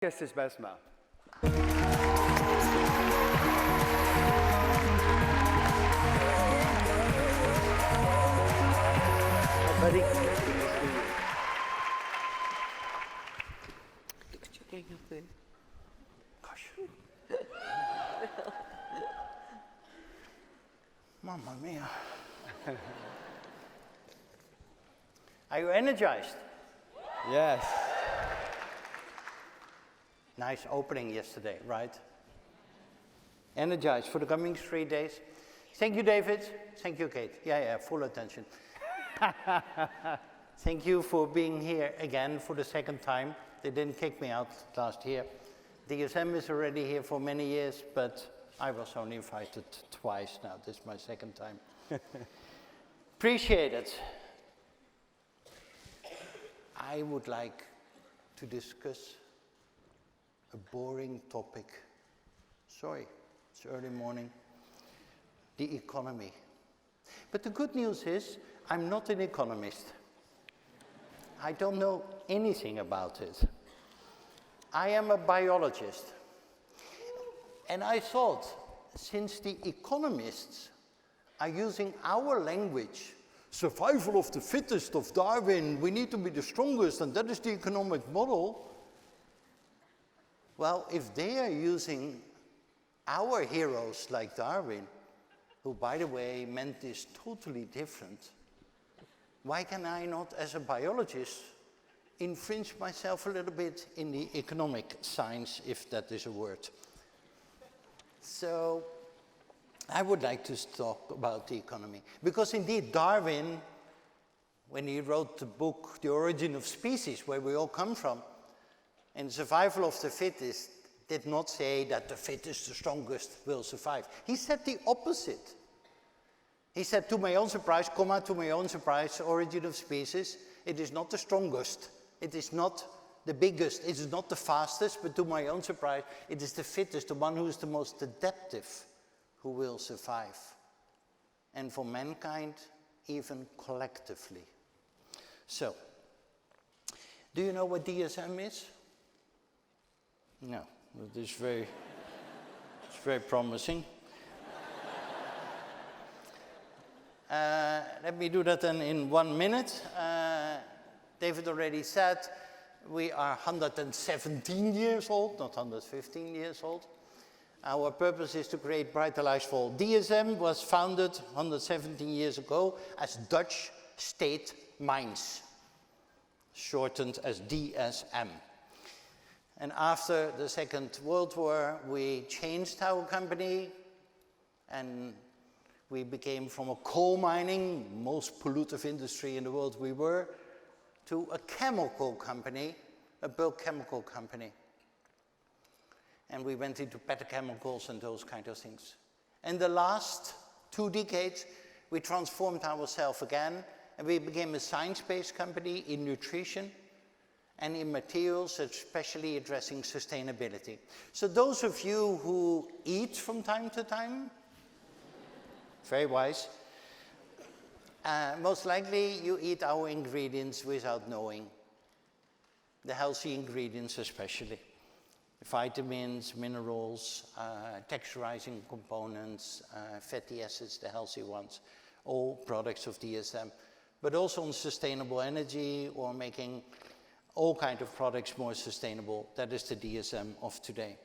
Feike Sijbesma. Buddy. Gosh. Mamma mia. Are you energized? Yes. Nice opening yesterday, right? Energized for the coming 3 days. Thank you, David. Thank you, Kate. Yeah, full attention. Thank you for being here again for the second time. They didn't kick me out last year. DSM is already here for many years, but I was only invited twice now. This is my second time. Appreciate it. I would like to discuss a boring topic. Sorry, it's early morning. The economy. But the good news is, I'm not an economist. I don't know anything about it. I am a biologist. And I thought, since the economists are using our language, survival of the fittest of Darwin, we need to be the strongest, and that is the economic model. Well, if they are using our heroes like Darwin, who, by the way, meant this totally different, why can I not, as a biologist, infringe myself a little bit in the economic science, if that is a word? So I would like to talk about the economy. Because indeed, Darwin, when he wrote the book, The Origin of Species, where we all come from, and survival of the fittest, did not say that the fittest, the strongest, will survive. He said the opposite. He said, to my own surprise, to my own surprise, Origin of Species, it is not the strongest, it is not the biggest, it is not the fastest, but to my own surprise, it is the fittest, the one who is the most adaptive, who will survive. And for mankind, even collectively. So, do you know what DSM is? No, it is very, it's very promising. Let me do that then in 1 minute. David already said we are 117 years old, not 115 years old. Our purpose is to create brighter lives for all. DSM was founded 117 years ago as Dutch State Mines, shortened as DSM. And after the Second World War, we changed our company, and we became from a coal mining, most pollutive industry in the world we were, to a chemical company, a bulk chemical company. And we went into petrochemicals and those kind of things. In the last 2 decades, we transformed ourselves again, and we became a science-based company in nutrition and in materials, especially addressing sustainability. So those of you who eat from time to time, very wise, most likely you eat our ingredients without knowing. The healthy ingredients especially. Vitamins, minerals, texturizing components, fatty acids, the healthy ones, all products of DSM. But also on sustainable energy or making all kinds of products more sustainable. That is the DSM of today.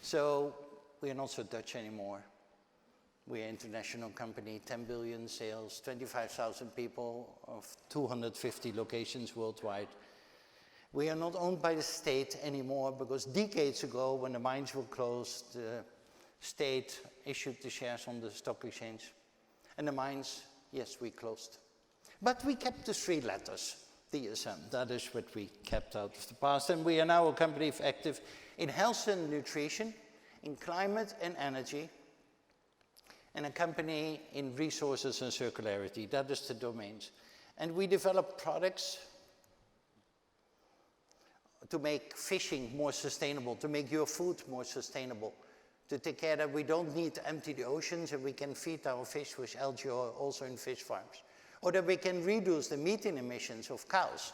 So we are not so Dutch anymore. We are an international company, 10 billion sales, 25,000 people of 250 locations worldwide. We are not owned by the state anymore because decades ago, when the mines were closed, the state issued the shares on the stock exchange. And the mines, yes, we closed. But we kept the 3 letters, DSM. That is what we kept out of the past. And we are now a company active in health and nutrition, in climate and energy, and a company in resources and circularity. That is the domains. And we develop products to make fishing more sustainable, to make your food more sustainable, to take care that we don't need to empty the oceans and we can feed our fish with algae oil also in fish farms. Or that we can reduce the methane emissions of cows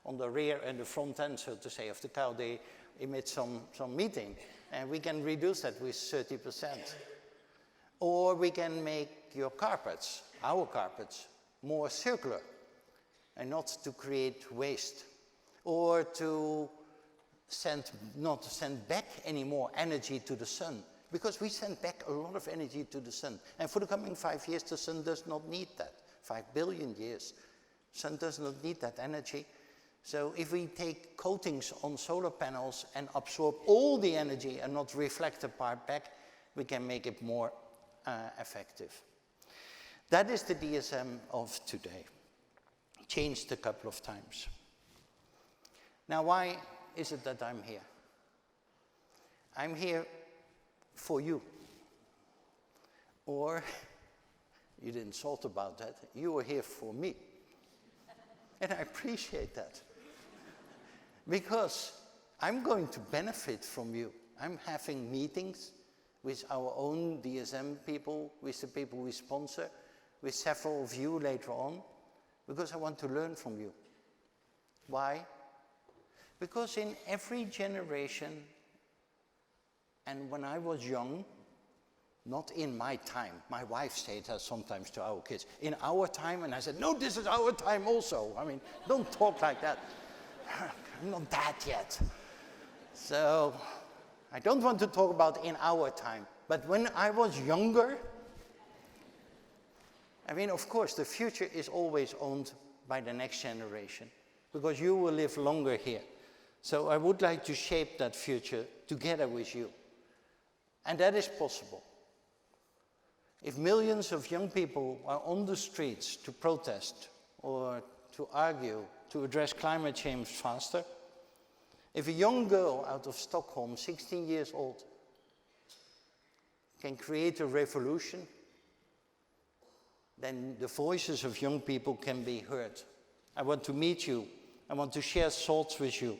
on the rear and the front end, so to say, of the cow. They emit some methane, and we can reduce that with 30%. Or we can make your carpets, our carpets, more circular and not to create waste. Or to not send back any more energy to the sun, because we send back a lot of energy to the sun. And for the coming 5 years, the sun does not need that. 5 billion years. Sun does not need that energy. So if we take coatings on solar panels and absorb all the energy and not reflect the part back, we can make it more effective. That is the DSM of today. Changed a couple of times. Now, why is it that I'm here? I'm here for you. Or, you didn't thought about that, you were here for me. And I appreciate that. Because I'm going to benefit from you. I'm having meetings with our own DSM people, with the people we sponsor, with several of you later on, because I want to learn from you. Why? Because in every generation, and when I was young, not in my time, my wife said that sometimes to our kids, in our time, and I said, no, this is our time also. I mean, don't talk like that. I'm not that yet. So, I don't want to talk about in our time, but when I was younger, I mean, of course, the future is always owned by the next generation, because you will live longer here. So I would like to shape that future together with you. And that is possible. If millions of young people are on the streets to protest or to argue, to address climate change faster, if a young girl out of Stockholm, 16 years old, can create a revolution, then the voices of young people can be heard. I want to meet you. I want to share thoughts with you.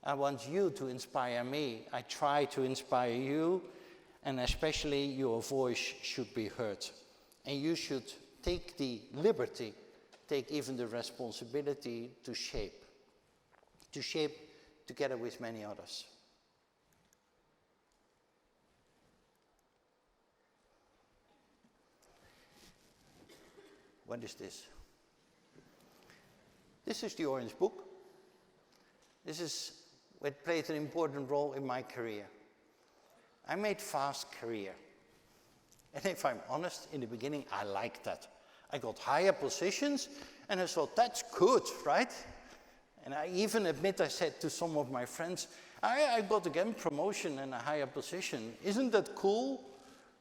I want you to inspire me. I try to inspire you, and especially your voice should be heard. And you should take the liberty, take even the responsibility to shape together with many others. What is this? This is the Orange Book. This is what played an important role in my career. I made fast career. And if I'm honest, in the beginning, I liked that. I got higher positions, and I thought, that's good, right? And I even admit, I said to some of my friends, I got again promotion and a higher position. Isn't that cool?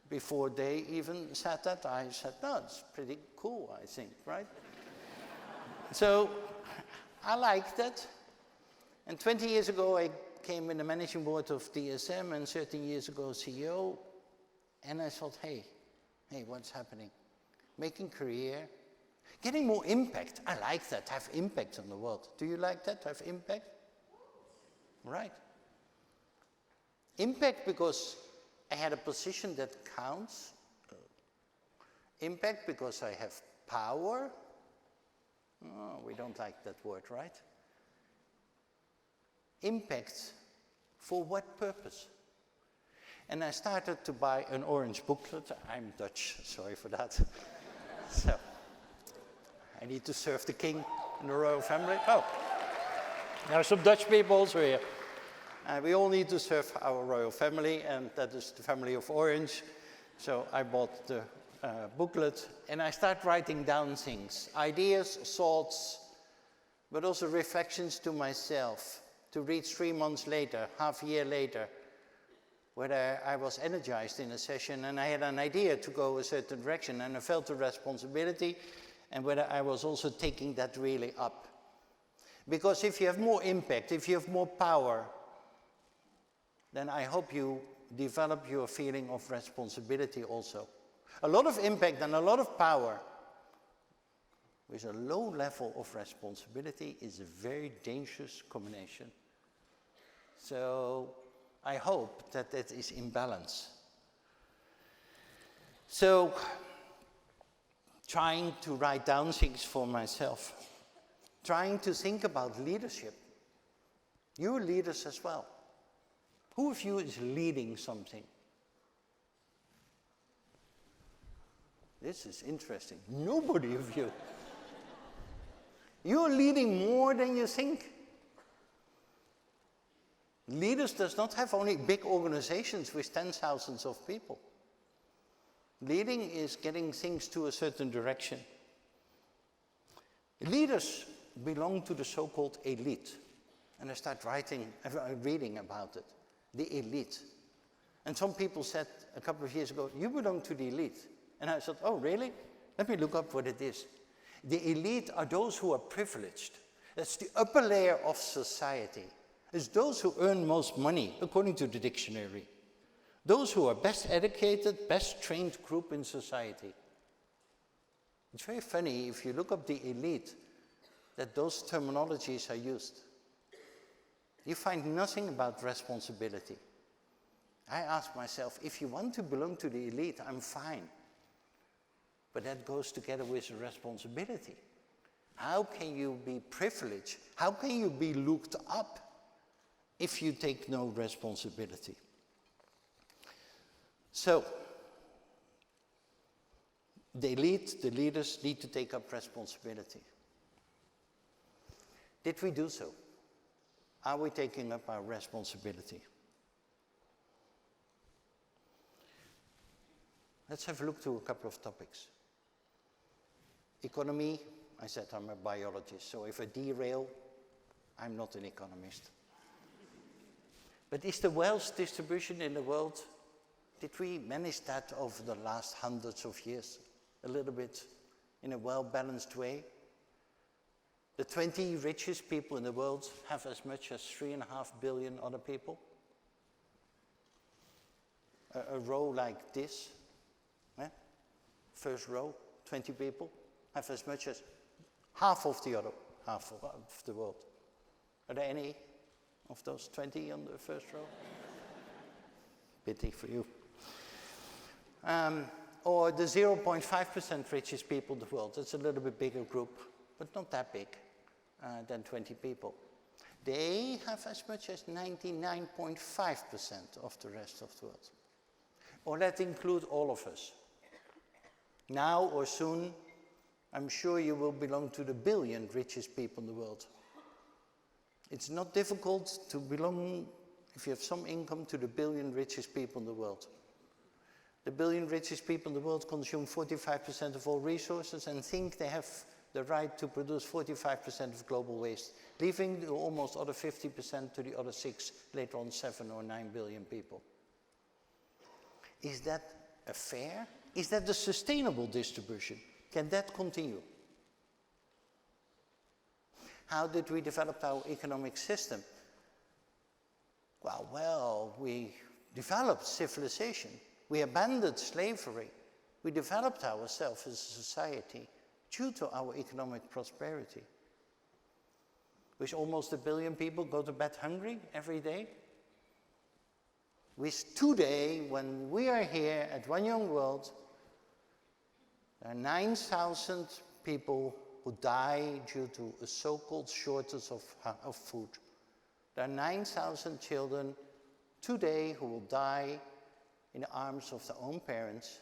Before they even said that, I said, no, it's pretty cool, I think, right? So I liked that. And 20 years ago, I came in the managing board of DSM, and 13 years ago, CEO. And I thought, hey, what's happening? Making career, getting more impact. I like that, have impact on the world. Do you like that, have impact? Right. Impact because I had a position that counts. Impact because I have power. Oh, we don't like that word, right? Impact for what purpose? And I started to buy an orange booklet. I'm Dutch, sorry for that. So, I need to serve the king and the royal family. Oh, there are some Dutch people also here. We all need to serve our royal family, and that is the family of Orange. So I bought the booklet, and I start writing down things, ideas, thoughts, but also reflections to myself, to read 3 months later, half a year later, whether I was energized in a session and I had an idea to go a certain direction and I felt the responsibility, and whether I was also taking that really up. Because if you have more impact, if you have more power, then I hope you develop your feeling of responsibility also. A lot of impact and a lot of power with a low level of responsibility is a very dangerous combination. So I hope that that is in balance. So, trying to write down things for myself, trying to think about leadership. You're leaders as well. Who of you is leading something? This is interesting. Nobody of you. You're leading more than you think. Leaders does not have only big organizations with tens of thousands of people. Leading is getting things to a certain direction. Leaders belong to the so-called elite. And I start reading about it. The elite. And some people said a couple of years ago, you belong to the elite. And I thought, oh, really? Let me look up what it is. The elite are those who are privileged. That's the upper layer of society. It's those who earn most money, according to the dictionary. Those who are best educated, best trained group in society. It's very funny, if you look up the elite, that those terminologies are used. You find nothing about responsibility. I ask myself, if you want to belong to the elite, I'm fine. But that goes together with a responsibility. How can you be privileged? How can you be looked up if you take no responsibility? So, the elite, the leaders, need to take up responsibility. Did we do so? Are we taking up our responsibility? Let's have a look to a couple of topics. Economy, I said I'm a biologist, so if I derail, I'm not an economist. But is the wealth distribution in the world, did we manage that over the last hundreds of years? A little bit in a well-balanced way? The 20 richest people in the world have as much as 3.5 billion other people. A row like this, first row, 20 people, have as much as half of the other half of the world. Are there any of those 20 on the first row? Pity for you. Or the 0.5% richest people in the world. It's a little bit bigger group, but not that big than 20 people. They have as much as 99.5% of the rest of the world. Or that includes all of us. Now or soon, I'm sure you will belong to the billion richest people in the world. It's not difficult to belong, if you have some income, to the billion richest people in the world. The billion richest people in the world consume 45% of all resources and think they have the right to produce 45% of global waste, leaving the almost other 50% to the other 6, later on 7 or 9 billion people. Is that a fair? Is that the sustainable distribution? Can that continue? How did we develop our economic system? Well, we developed civilization. We abandoned slavery. We developed ourselves as a society due to our economic prosperity. With almost 1 billion people go to bed hungry every day. With today, when we are here at One Young World, there are 9,000 people who die due to a so-called shortage of food. There are 9,000 children today who will die in the arms of their own parents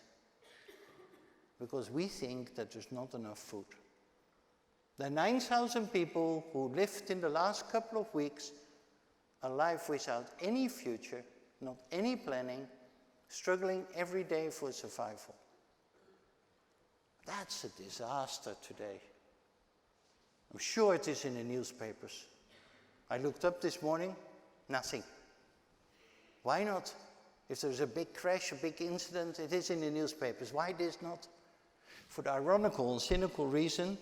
because we think that there's not enough food. There are 9,000 people who lived in the last couple of weeks a life without any future, not any planning, struggling every day for survival. That's a disaster today. I'm sure it is in the newspapers. I looked up this morning, nothing. Why not? If there's a big crash, a big incident, it is in the newspapers. Why this not? For the ironical and cynical reason,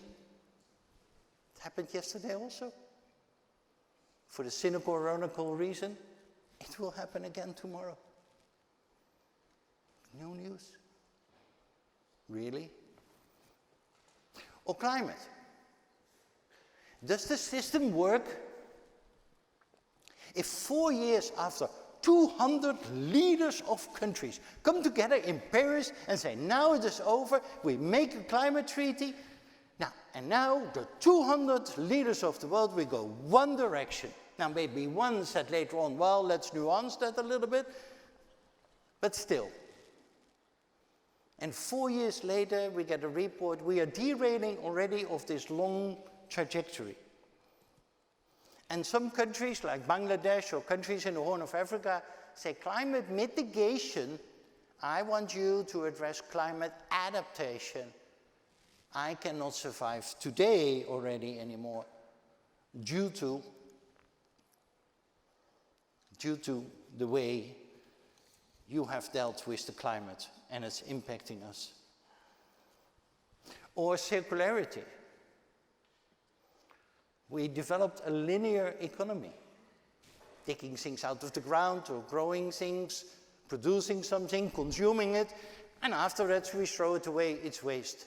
it happened yesterday also. For the cynical, ironical reason, it will happen again tomorrow. No news. Really? Or climate. Does the system work if 4 years after 200 leaders of countries come together in Paris and say, now it is over, we make a climate treaty, now the 200 leaders of the world will go one direction. Now maybe one said later on, well, let's nuance that a little bit, but still. And 4 years later, we get a report, we are derailing already of this long trajectory. And some countries like Bangladesh or countries in the Horn of Africa say climate mitigation, I want you to address climate adaptation. I cannot survive today already anymore due to the way you have dealt with the climate and it's impacting us. Or circularity. We developed a linear economy, taking things out of the ground or growing things, producing something, consuming it, and after that we throw it away, it's waste.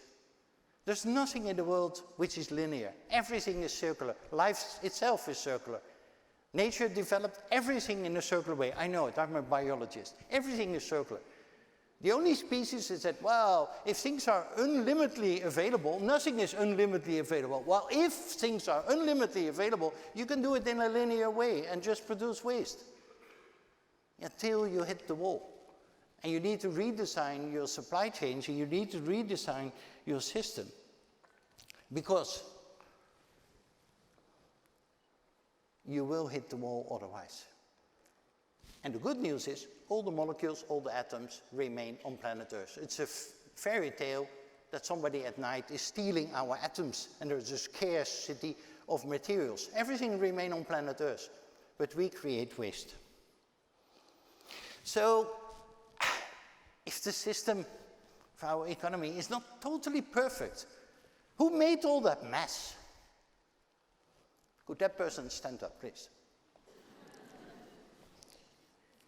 There's nothing in the world which is linear. Everything is circular. Life itself is circular. Nature developed everything in a circular way. I know it, I'm a biologist. Everything is circular. The only species is that, well, if things are unlimitedly available, nothing is unlimitedly available. Well, if things are unlimitedly available, you can do it in a linear way and just produce waste until you hit the wall. And you need to redesign your supply chains, and you need to redesign your system. Because you will hit the wall otherwise. And the good news is, all the molecules, all the atoms remain on planet Earth. It's a fairy tale that somebody at night is stealing our atoms and there's a scarcity of materials. Everything remains on planet Earth, but we create waste. So, if the system for our economy is not totally perfect, who made all that mess? Could that person stand up, please?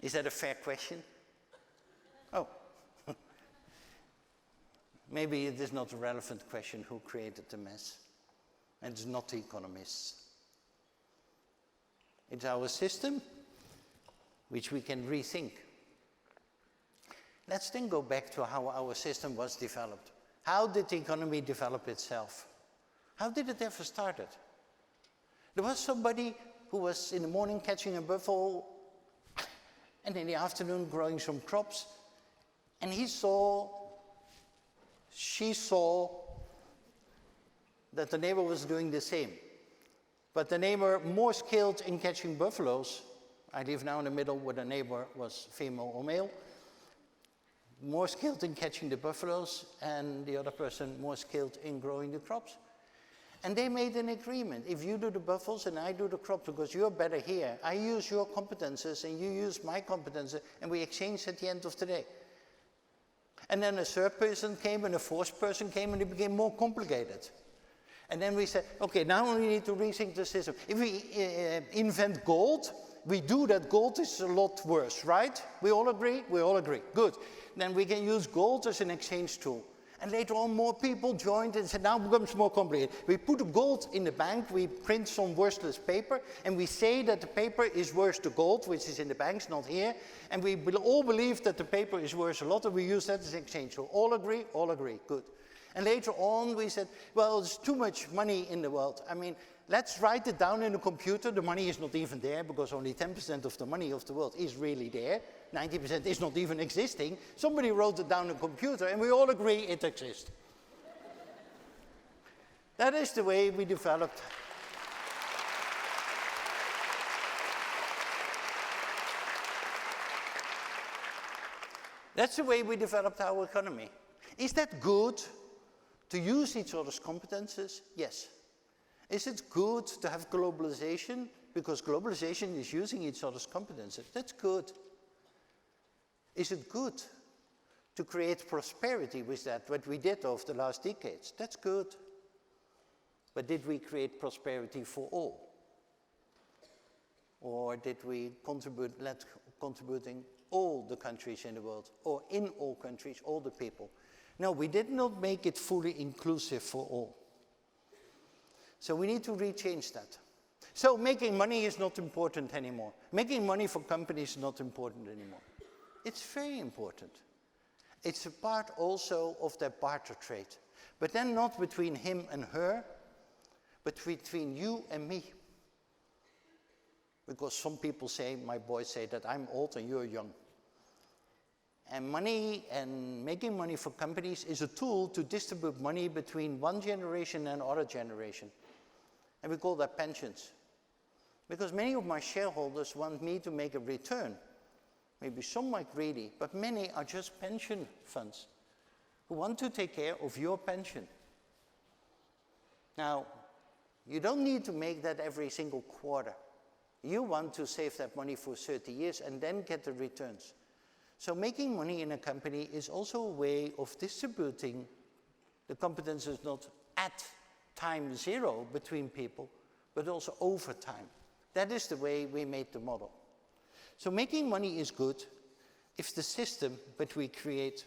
Is that a fair question? Oh. Maybe it is not a relevant question who created the mess. And it's not the economists. It's our system, which we can rethink. Let's then go back to how our system was developed. How did the economy develop itself? How did it ever start? There was somebody who was in the morning catching a buffalo and in the afternoon growing some crops, and she saw that the neighbor was doing the same. But the neighbor, more skilled in catching buffaloes, I live now in the middle where the neighbor was female or male, more skilled in catching the buffaloes, and the other person more skilled in growing the crops. And they made an agreement. If you do the buffaloes and I do the crops because you're better here, I use your competences and you use my competences, and we exchange at the end of the day. And then a third person came and a fourth person came, and it became more complicated. And then we said, okay, now we need to rethink the system. If we invent gold, we do that gold is a lot worse, right? We all agree? We all agree. Good. Then we can use gold as an exchange tool. And later on, more people joined and said, now it becomes more complicated. We put the gold in the bank, we print some worthless paper, and we say that the paper is worth the gold, which is in the banks, not here. And we all believe that the paper is worth a lot, and we use that as exchange. So all agree, good. And later on, we said, well, there's too much money in the world. I mean, let's write it down in a computer. The money is not even there, because only 10% of the money of the world is really there. 90% is not even existing. Somebody wrote it down on a computer, and we all agree it exists. That is the way we developed. That's the way we developed our economy. Is that good to use each other's competences? Yes. Is it good to have globalization? Because globalization is using each other's competences. That's good. Is it good to create prosperity with that, what we did over the last decades? That's good. But did we create prosperity for all? Or did we contributing all the countries in the world, or in all countries, all the people? No, we did not make it fully inclusive for all. So we need to rechange that. So making money is not important anymore. Making money for companies is not important anymore. It's very important. It's a part also of their barter trade. But then not between him and her, but between you and me. Because some people say, my boys say, that I'm old and you're young. And money and making money for companies is a tool to distribute money between one generation and another generation. And we call that pensions. Because many of my shareholders want me to make a return. Maybe some are greedy, but many are just pension funds who want to take care of your pension. Now, you don't need to make that every single quarter. You want to save that money for 30 years and then get the returns. So making money in a company is also a way of distributing the competences not at time zero between people, but also over time. That is the way we made the model. So making money is good if the system that we create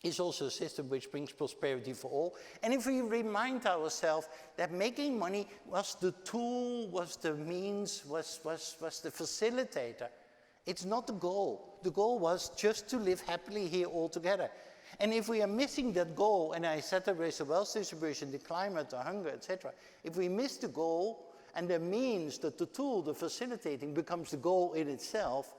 is also a system which brings prosperity for all. And if we remind ourselves that making money was the tool, was the means, was the facilitator. It's not the goal. The goal was just to live happily here all together. And if we are missing that goal, and I said there is the wealth distribution, the climate, the hunger, etc. If we miss the goal, and the means that the tool, the facilitating, becomes the goal in itself,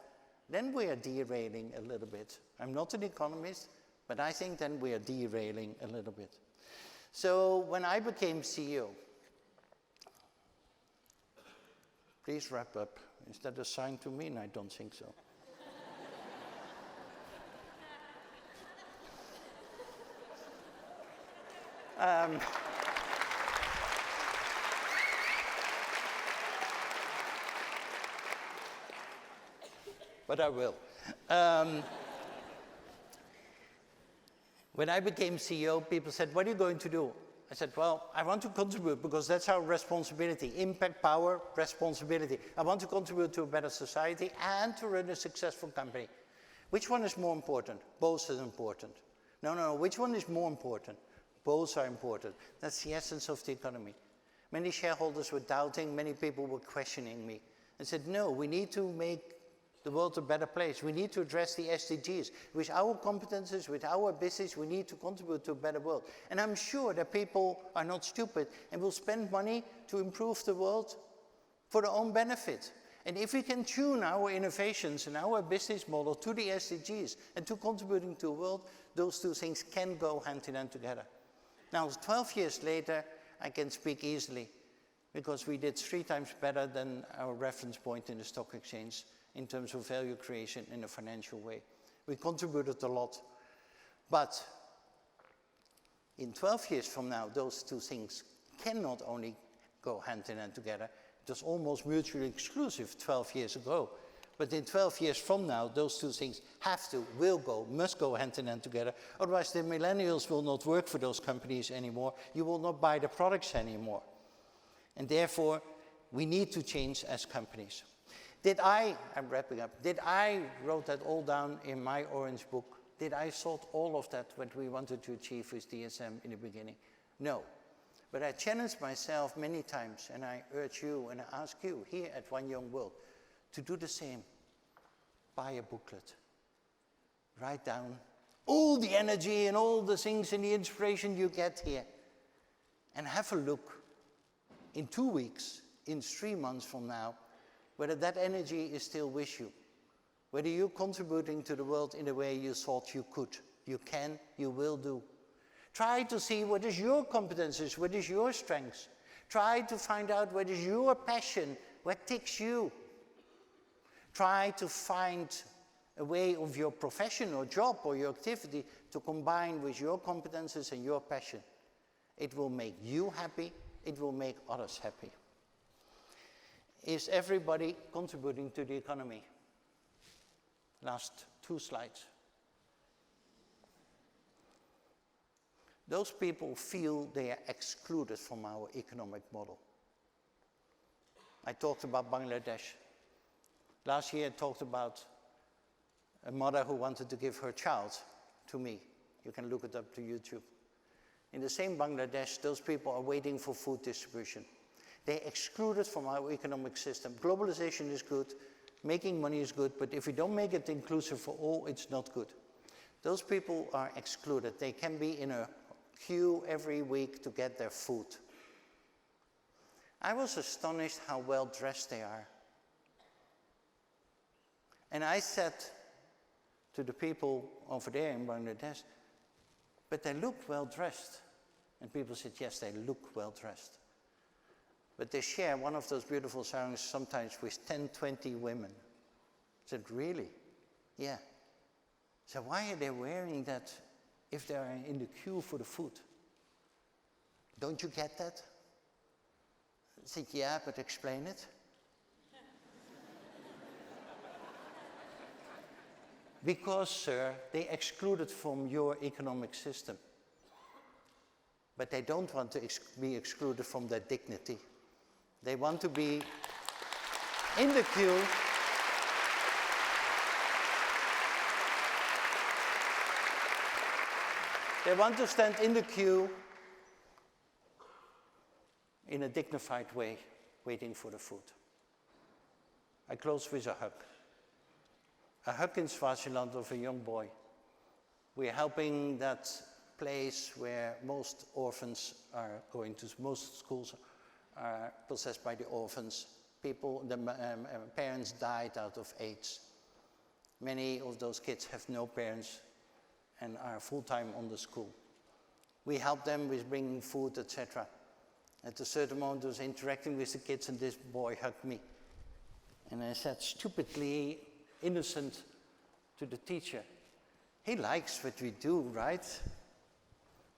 then we are derailing a little bit. I'm not an economist, but I think then we are derailing a little bit. So when I became CEO, please wrap up. Is that a sign to me? And I don't think so. But I will. When I became CEO, people said, what are you going to do? I said, well, I want to contribute because that's our responsibility. Impact, power, responsibility. I want to contribute to a better society and to run a successful company. Which one is more important? Both are important. No. Which one is more important? Both are important. That's the essence of the economy. Many shareholders were doubting, many people were questioning me. I said, no, we need to make the world a better place. We need to address the SDGs. With our competences, with our business, we need to contribute to a better world. And I'm sure that people are not stupid and will spend money to improve the world for their own benefit. And if we can tune our innovations and our business model to the SDGs and to contributing to the world, those two things can go hand in hand together. Now, 12 years later, I can speak easily because we did 3 times better than our reference point in the stock exchange in terms of value creation in a financial way. We contributed a lot. But in 12 years from now, those two things cannot only go hand in hand together. It was almost mutually exclusive 12 years ago. But in 12 years from now, those two things must go hand in hand together. Otherwise, the millennials will not work for those companies anymore. You will not buy the products anymore. And therefore, we need to change as companies. I'm wrapping up, did I wrote that all down in my orange book? Did I sort all of that what we wanted to achieve with DSM in the beginning? No. But I challenged myself many times, and I urge you and I ask you here at One Young World to do the same. Buy a booklet. Write down all the energy and all the things and the inspiration you get here. And have a look in 2 weeks, in 3 months from now, whether that energy is still with you, whether you're contributing to the world in the way you thought you could, you can, you will do. Try to see what is your competences, what is your strengths. Try to find out what is your passion, what ticks you. Try to find a way of your profession or job or your activity to combine with your competences and your passion. It will make you happy, it will make others happy. Is everybody contributing to the economy? Last 2 slides. Those people feel they are excluded from our economic model. I talked about Bangladesh. Last year I talked about a mother who wanted to give her child to me. You can look it up to YouTube. In the same Bangladesh, those people are waiting for food distribution. They're excluded from our economic system. Globalization is good, making money is good, but if we don't make it inclusive for all, it's not good. Those people are excluded. They can be in a queue every week to get their food. I was astonished how well dressed they are. And I said to the people over there in Bangladesh, but they look well dressed. And people said, yes, they look well dressed. But they share one of those beautiful saris sometimes with 10, 20 women. I said, really? Yeah. So why are they wearing that if they are in the queue for the food? Don't you get that? I said, yeah, but explain it. Because, sir, they excluded from your economic system. But they don't want to be excluded from their dignity. They want to be in the queue. They want to stand in the queue in a dignified way, waiting for the food. I close with a hug. A hug in Swaziland of a young boy. We're helping that place where most orphans are going to, most schools are possessed by the orphans. People, the parents died out of AIDS. Many of those kids have no parents and are full-time on the school. We help them with bringing food, etc. At a certain moment I was interacting with the kids and this boy hugged me. And I said, stupidly innocent to the teacher, he likes what we do, right?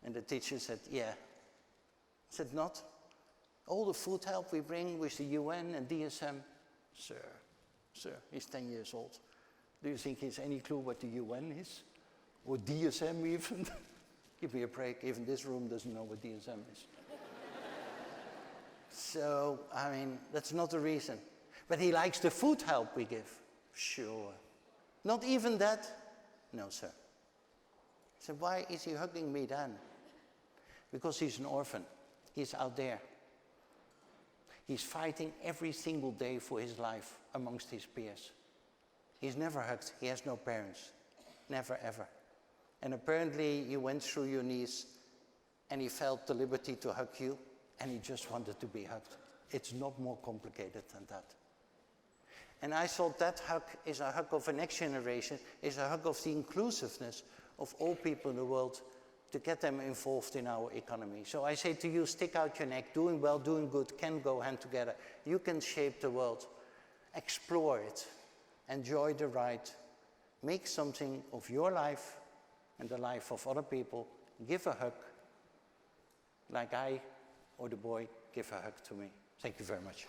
And the teacher said, yeah. I said, not? All the food help we bring with the UN and DSM? Sir, he's 10 years old. Do you think he has any clue what the UN is? Or DSM even? Give me a break, even this room doesn't know what DSM is. So, I mean, that's not the reason. But he likes the food help we give. Sure. Not even that? No, sir. So why is he hugging me then? Because he's an orphan. He's out there. He's fighting every single day for his life amongst his peers. He's never hugged. He has no parents. Never, ever. And apparently you went through your knees and he felt the liberty to hug you and he just wanted to be hugged. It's not more complicated than that. And I thought that hug is a hug of a next generation, is a hug of the inclusiveness of all people in the world to get them involved in our economy. So I say to you, stick out your neck. Doing well, doing good can go hand together. You can shape the world. Explore it. Enjoy the ride. Make something of your life and the life of other people. Give a hug like I or the boy give a hug to me. Thank you very much.